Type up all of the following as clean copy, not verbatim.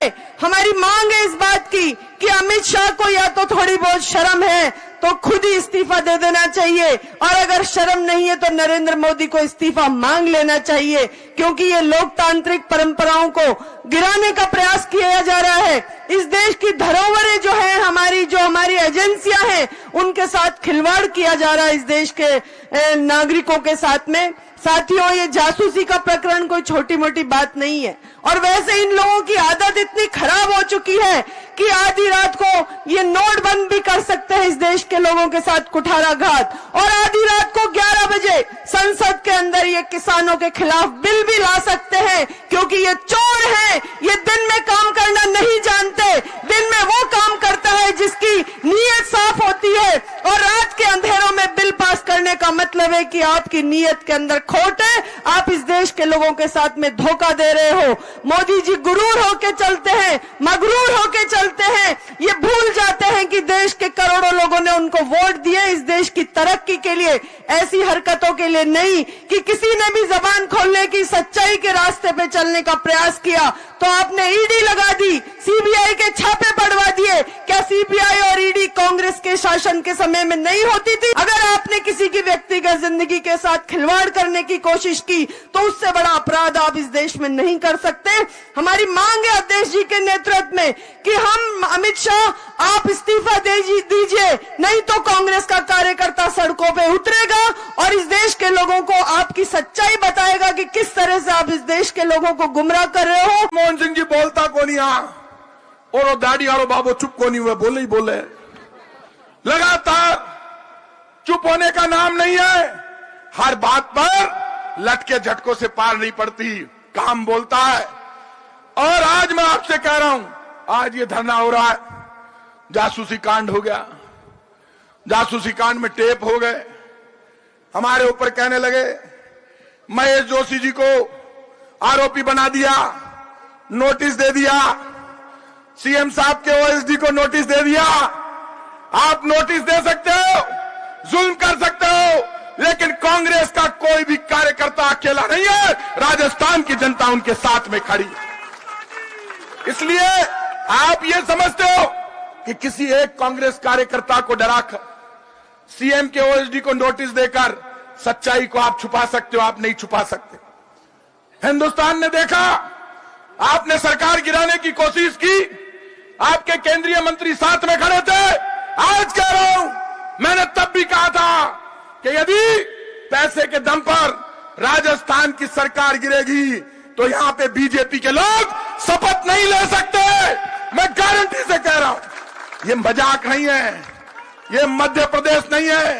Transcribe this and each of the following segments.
हमारी मांग है इस बात की कि अमित शाह को या तो थोड़ी बहुत शर्म है तो खुद ही इस्तीफा दे देना चाहिए, और अगर शर्म नहीं है तो नरेंद्र मोदी को इस्तीफा मांग लेना चाहिए, क्योंकि ये लोकतांत्रिक परंपराओं को गिराने का प्रयास किया जा रहा है। इस देश की धरोहरें जो है हमारी एजेंसियां हैं उनके साथ खिलवाड़ किया जा रहा है इस देश के नागरिकों के साथ में। साथियों, ये जासूसी का प्रकरण कोई छोटी मोटी बात नहीं है, और वैसे इन लोगों की आदत इतनी खराब हो चुकी है कि आधी रात को ये नोट बंद भी कर सकते हैं इस देश के लोगों के साथ कुठाराघात, और आधी रात को 11 बजे संसद के अंदर ये किसानों के खिलाफ बिल भी ला सकते हैं, क्योंकि ये चोर हैं। ये दिन में काम करना नहीं जानते, दिन में वो काम करता है जिसकी नीयत साफ होती है, और रात के अंधेरों में बिल पास करने का मतलब है कि आपकी नीयत के अंदर खोट है, आप इस देश के लोगों के साथ में धोखा दे रहे हो। मोदी जी गुरूर होके चलते हैं, मगरूर होके चलते हैं, ये भूल जाते हैं कि देश के करोड़ों लोगों ने उनको वोट दिए इस देश की तरक्की के लिए, ऐसी हरकतों के लिए नहीं कि किसी ने भी जबान खोलने की, सच्चाई के रास्ते पे चलने का प्रयास किया तो आपने ईडी लगा दी, सीबीआई के छापे पड़वा दिए। क्या सीबीआई और ईडी कांग्रेस के शासन के समय में नहीं होती थी? अगर आपने किसी की व्यक्तिगत जिंदगी के साथ खिलवाड़ करने की कोशिश की तो उससे बड़ा अपराध आप इस देश में नहीं कर सकते। हमारी मांग है अध्यक्ष जी के नेतृत्व में कि हम अमित शाह आप इस्तीफा दीजिए, नहीं तो कांग्रेस का कार्यकर्ता सड़कों पे उतरेगा और इस देश के लोगों को आपकी सच्चाई बताएगा कि किस तरह से आप इस देश के लोगों को गुमराह कर रहे हो। मनमोहन सिंह जी बोलता को नहीं और वो दाढ़ी वालों बाबू चुप को नहीं हुए, बोले ही बोले। लगातार चुप होने का नाम नहीं है, हर बात पर लटके झटकों से पार नहीं पड़ती, काम बोलता है। और आज मैं आपसे कह रहा हूं, आज ये धरना हो रहा है, जासूसी कांड हो गया, जासूसी कांड में टेप हो गए, हमारे ऊपर कहने लगे महेश जोशी जी को आरोपी बना दिया, नोटिस दे दिया, सीएम साहब के ओएसडी को नोटिस दे दिया। आप नोटिस दे सकते हो, जुल्म कर सकते हो, लेकिन कांग्रेस का कोई भी कार्यकर्ता अकेला नहीं है, राजस्थान की जनता उनके साथ में खड़ी। इसलिए आप ये समझते हो कि किसी एक कांग्रेस कार्यकर्ता को डराकर सीएम के ओएसडी को नोटिस देकर सच्चाई को आप छुपा सकते हो? आप नहीं छुपा सकते। हिंदुस्तान ने देखा, आपने सरकार गिराने की कोशिश की, आपके केंद्रीय मंत्री साथ में खड़े थे। आज कह रहा हूं, मैंने तब भी कहा था कि यदि पैसे के दम पर राजस्थान की सरकार गिरेगी तो यहां पे बीजेपी के लोग शपथ नहीं ले सकते। मैं गारंटी से कह रहा हूं, ये मजाक नहीं है, ये मध्य प्रदेश नहीं है,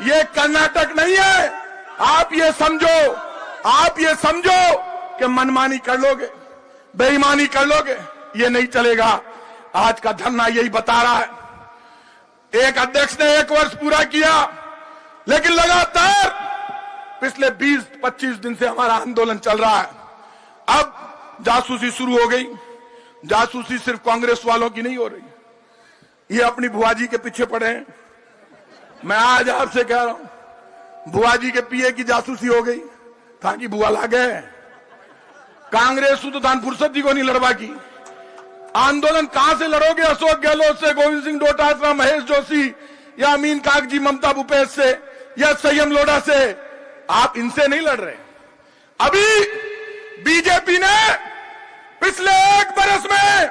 ये कर्नाटक नहीं है। आप ये समझो कि मनमानी कर लोगे, बेईमानी कर लोगे, ये नहीं चलेगा। आज का धरना यही बता रहा है। एक अध्यक्ष ने 1 वर्ष पूरा किया, लेकिन लगातार पिछले 20-25 दिन से हमारा आंदोलन चल रहा है। अब जासूसी शुरू हो गई। जासूसी सिर्फ कांग्रेस वालों की नहीं हो रही, ये अपनी बुआ जी के पीछे पड़े हैं। मैं आज आपसे कह रहा हूं, बुआ जी के पीए की जासूसी हो गई, ताकि बुआ ला गए। कांग्रेस तो दान फुर्सत जी को नहीं लड़वा की। आंदोलन कहां से लड़ोगे? अशोक गहलोत से, गोविंद सिंह डोटासरा, महेश जोशी, या अमीन कागजी, ममता भूपेश से, या संयम लोढ़ा से? आप इनसे नहीं लड़ रहे। अभी बीजेपी ने पिछले 1 बरस में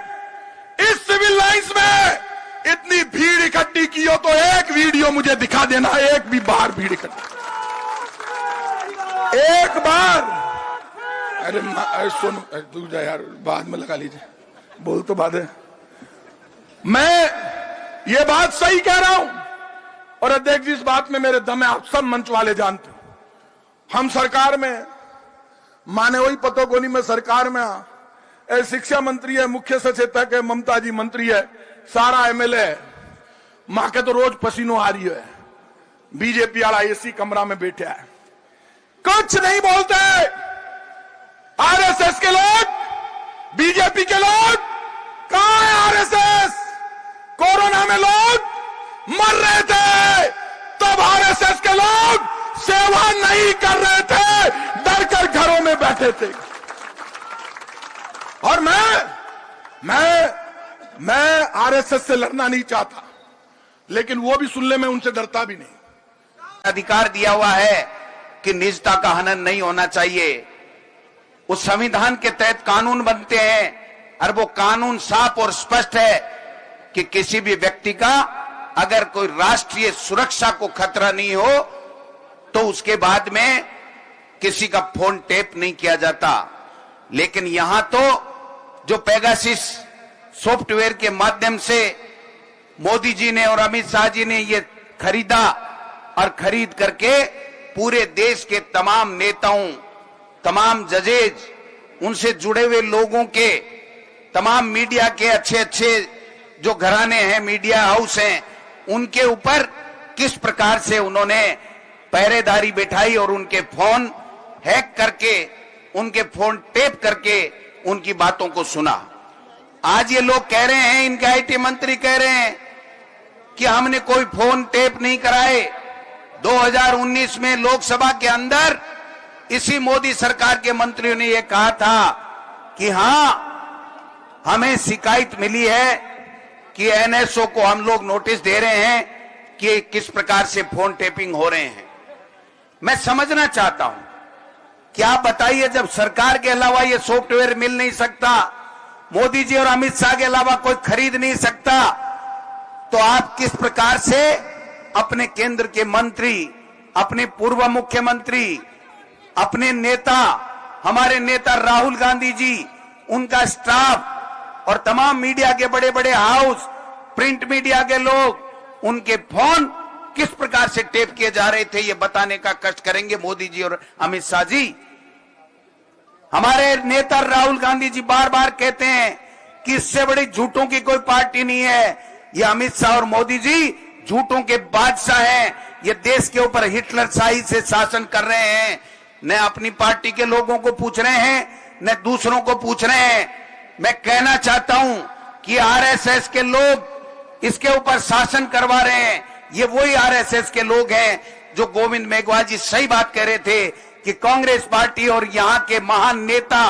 इस सिविल लाइंस में इतनी भीड़ इकट्ठी की हो तो एक वीडियो मुझे दिखा देना, एक भी बार भीड़ इकट्ठी, एक बार। अरे सुन, तू जा यार, बाद में लगा लीजिए, बोल तो बाद है। मैं ये बात सही कह रहा हूं, और अध्यक्ष जी इस बात में मेरे दम है, आप सब मंच वाले जानते हो। हम सरकार में, माने वही पतोगोनी में सरकार में शिक्षा मंत्री है, मुख्य सचेतक है, ममता जी मंत्री है, सारा एमएलए है। मां के तो रोज पसीनो आ रही है, बीजेपी वाला एसी कमरा में बैठा है, कुछ नहीं बोलते। आरएसएस के लोग, बीजेपी के लोग, कहां है आरएसएस? कोरोना में लोग मर रहे थे, तब आरएसएस के लोग सेवा नहीं कर रहे थे, डर कर घरों में बैठे थे। और मैं मैं आरएसएस से लड़ना नहीं चाहता, लेकिन वो भी सुनने में उनसे डरता भी नहीं। अधिकार दिया हुआ है कि निजता का हनन नहीं होना चाहिए। उस संविधान के तहत कानून बनते हैं और वो कानून साफ और स्पष्ट है कि किसी भी व्यक्ति का अगर कोई राष्ट्रीय सुरक्षा को खतरा नहीं हो तो उसके बाद में किसी का फोन टेप नहीं किया जाता। लेकिन यहां तो जो पेगासिस सॉफ्टवेयर के माध्यम से मोदी जी ने और अमित शाह जी ने ये खरीदा और खरीद करके पूरे देश के तमाम नेताओं, तमाम जजेज, उनसे जुड़े हुए लोगों के, तमाम मीडिया के अच्छे अच्छे जो घराने हैं, मीडिया हाउस हैं, उनके ऊपर किस प्रकार से उन्होंने पहरेदारी बैठाई और उनके फोन हैक करके, उनके फोन टेप करके उनकी बातों को सुना। आज ये लोग कह रहे हैं, इनके आईटी मंत्री कह रहे हैं कि हमने कोई फोन टेप नहीं कराए। 2019 में लोकसभा के अंदर इसी मोदी सरकार के मंत्रियों ने यह कहा था कि हां, हमें शिकायत मिली है कि एनएसओ को हम लोग नोटिस दे रहे हैं कि किस प्रकार से फोन टेपिंग हो रहे हैं। मैं समझना चाहता हूं कि आप बताइए, जब सरकार के अलावा ये सॉफ्टवेयर मिल नहीं सकता, मोदी जी और अमित शाह के अलावा कोई खरीद नहीं सकता, तो आप किस प्रकार से अपने केंद्र के मंत्री, अपने पूर्व मुख्यमंत्री, अपने नेता, हमारे नेता राहुल गांधी जी, उनका स्टाफ और तमाम मीडिया के बड़े बड़े हाउस, प्रिंट मीडिया के लोग, उनके फोन किस प्रकार से टेप किए जा रहे थे, ये बताने का कष्ट करेंगे मोदी जी और अमित शाह जी। हमारे नेता राहुल गांधी जी बार बार कहते हैं कि इससे बड़ी झूठों की कोई पार्टी नहीं है। ये अमित शाह और मोदी जी झूठों के बादशाह हैं। ये देश के ऊपर हिटलर शाही से शासन कर रहे हैं। न अपनी पार्टी के लोगों को पूछ रहे हैं, न दूसरों को पूछ रहे हैं। मैं कहना चाहता हूं कि आरएसएस के लोग इसके ऊपर शासन करवा रहे हैं। ये वही आरएसएस के लोग हैं जो गोविंद मेघवाल जी सही बात कह रहे थे कि कांग्रेस पार्टी और यहां के महान नेता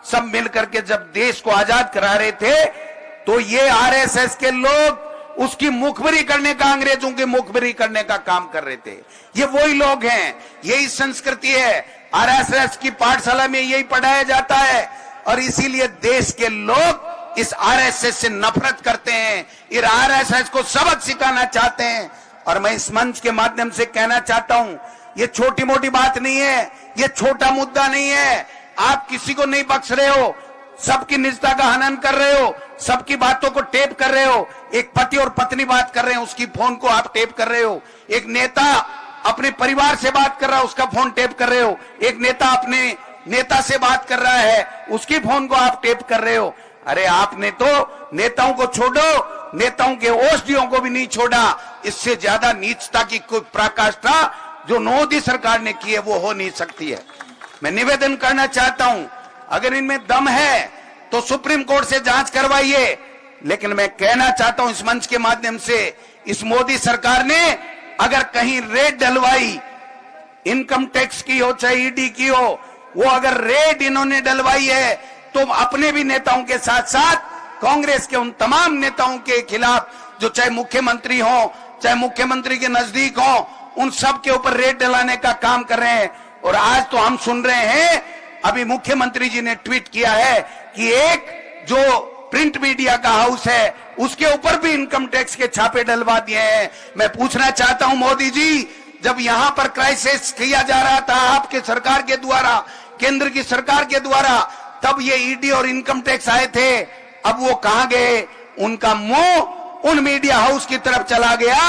सब मिलकर के जब देश को आजाद करा रहे थे, तो ये आरएसएस के लोग उसकी मुखबिरी करने का, अंग्रेजों की मुखबिरी करने का काम कर रहे थे। ये वही लोग हैं, यही संस्कृति है। आरएसएस की पाठशाला में यही पढ़ाया जाता है और इसीलिए देश के लोग इस आरएसएस से नफरत करते हैं, इस आरएसएस को सबक सिखाना चाहते हैं। और मैं इस मंच के माध्यम से कहना चाहता हूं, ये छोटी मोटी बात नहीं है, ये छोटा मुद्दा नहीं है। आप किसी को नहीं बख्श रहे हो, सबकी निजता का हनन कर रहे हो, सबकी बातों को टेप कर रहे हो। एक पति और पत्नी बात कर रहे हैं, उसकी फोन को आप टेप कर रहे हो। एक नेता अपने परिवार से बात कर रहा है, उसका फोन टेप कर रहे हो। एक नेता अपने नेता से बात कर रहा है, उसकी फोन को आप टेप कर रहे हो। अरे आपने तो नेताओं को छोड़ो, नेताओं के ओष्ठियों को भी नहीं छोड़ा। इससे ज्यादा नीचता की कोई पराकाष्ठा जो मोदी सरकार ने की है वो हो नहीं सकती है। मैं निवेदन करना चाहता हूं, अगर इनमें दम है तो सुप्रीम कोर्ट से जांच करवाइए। लेकिन मैं कहना चाहता हूं इस मंच के माध्यम से, इस मोदी सरकार ने अगर कहीं रेड डलवाई, इनकम टैक्स की हो चाहे ईडी की हो, वो अगर रेड इन्होंने डलवाई है तो अपने भी नेताओं के साथ साथ कांग्रेस के उन तमाम नेताओं के खिलाफ जो चाहे मुख्यमंत्री हो, चाहे मुख्यमंत्री के नजदीक हो, उन सब के ऊपर रेड डलाने का काम कर रहे हैं। और आज तो हम सुन रहे हैं, अभी मुख्यमंत्री जी ने ट्वीट किया है कि एक जो प्रिंट मीडिया का हाउस है उसके ऊपर भी इनकम टैक्स के छापे डलवा दिए हैं। मैं पूछना चाहता हूं मोदी जी, जब यहां पर क्राइसिस किया जा रहा था आपके सरकार के द्वारा, केंद्र की सरकार के द्वारा, तब ये ईडी और इनकम टैक्स आए थे। अब वो कहां गए? उनका मुंह उन मीडिया हाउस की तरफ चला गया